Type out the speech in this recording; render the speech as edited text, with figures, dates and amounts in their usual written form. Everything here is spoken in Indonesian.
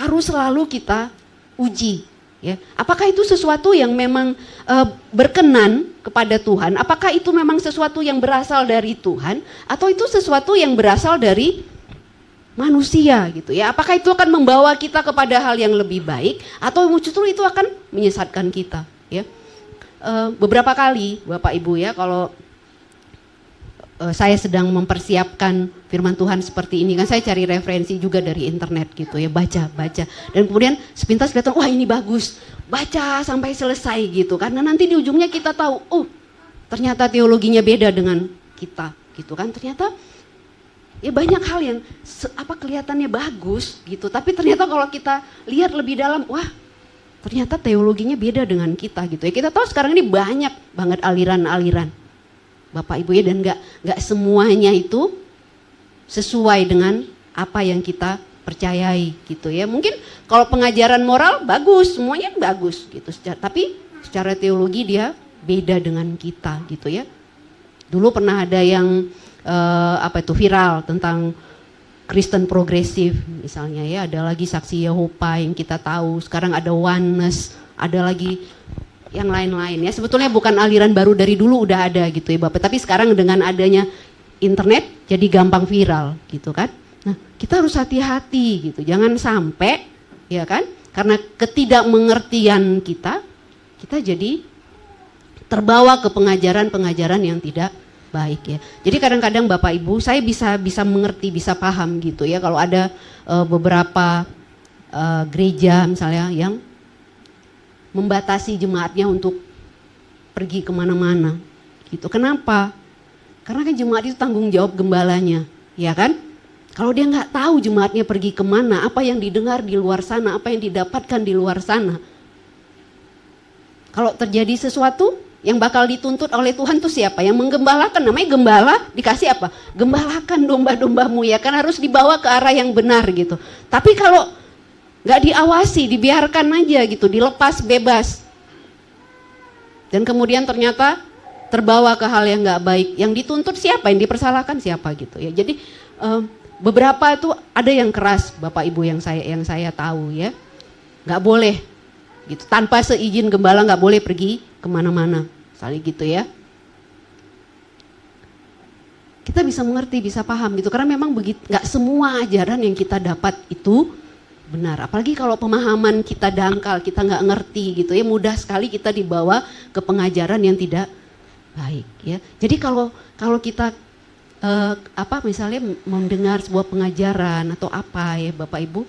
harus selalu kita uji. Ya, apakah itu sesuatu yang memang berkenan kepada Tuhan? Apakah itu memang sesuatu yang berasal dari Tuhan? Atau itu sesuatu yang berasal dari manusia gitu ya? Apakah itu akan membawa kita kepada hal yang lebih baik? Atau justru itu akan menyesatkan kita? Ya, beberapa kali Bapak Ibu ya, kalau saya sedang mempersiapkan firman Tuhan seperti ini kan, saya cari referensi juga dari internet gitu ya, baca dan kemudian sepintas kelihatan wah ini bagus, baca sampai selesai gitu, karena nanti di ujungnya kita tahu oh ternyata teologinya beda dengan kita gitu kan, ternyata ya banyak hal yang kelihatannya bagus gitu, tapi ternyata kalau kita lihat lebih dalam, wah ternyata teologinya beda dengan kita gitu ya. Kita tahu sekarang ini banyak banget aliran-aliran Bapak Ibu ya, dan nggak semuanya itu sesuai dengan apa yang kita percayai gitu ya. Mungkin kalau pengajaran moral bagus, semuanya bagus gitu, tapi secara teologi dia beda dengan kita gitu ya. Dulu pernah ada yang viral tentang Kristen progresif misalnya ya, ada lagi Saksi Yehova yang kita tahu, sekarang ada Oneness, ada lagi yang lain-lain ya. Sebetulnya bukan aliran baru, dari dulu udah ada gitu ya Bapak, tapi sekarang dengan adanya internet jadi gampang viral gitu kan. Nah, kita harus hati-hati gitu, jangan sampai ya kan, karena ketidakmengertian kita jadi terbawa ke pengajaran-pengajaran yang tidak baik ya. Jadi kadang-kadang Bapak Ibu saya bisa mengerti, bisa paham gitu ya, kalau ada beberapa gereja misalnya yang membatasi jemaatnya untuk pergi kemana-mana gitu. Kenapa? Karena kan jemaat itu tanggung jawab gembalanya, ya kan? Kalau dia nggak tahu jemaatnya pergi kemana, apa yang didengar di luar sana, apa yang didapatkan di luar sana, kalau terjadi sesuatu yang bakal dituntut oleh Tuhan tuh siapa? Yang menggembalakan, namanya gembala, dikasih apa? Gembalakan domba-dombamu ya kan, harus dibawa ke arah yang benar gitu. Tapi kalau nggak diawasi, dibiarkan aja gitu, dilepas bebas, dan kemudian ternyata terbawa ke hal yang nggak baik, yang dituntut siapa? Yang dipersalahkan siapa gitu ya. Jadi beberapa itu ada yang keras Bapak Ibu yang saya tahu ya, nggak boleh gitu, tanpa seizin gembala nggak boleh pergi kemana-mana, misalnya gitu ya. Kita bisa mengerti, bisa paham gitu, karena memang begitu, nggak semua ajaran yang kita dapat itu benar. Apalagi kalau pemahaman kita dangkal, kita nggak ngerti gitu ya, mudah sekali kita dibawa ke pengajaran yang tidak baik ya. Jadi kalau kita misalnya mendengar sebuah pengajaran atau apa ya Bapak Ibu,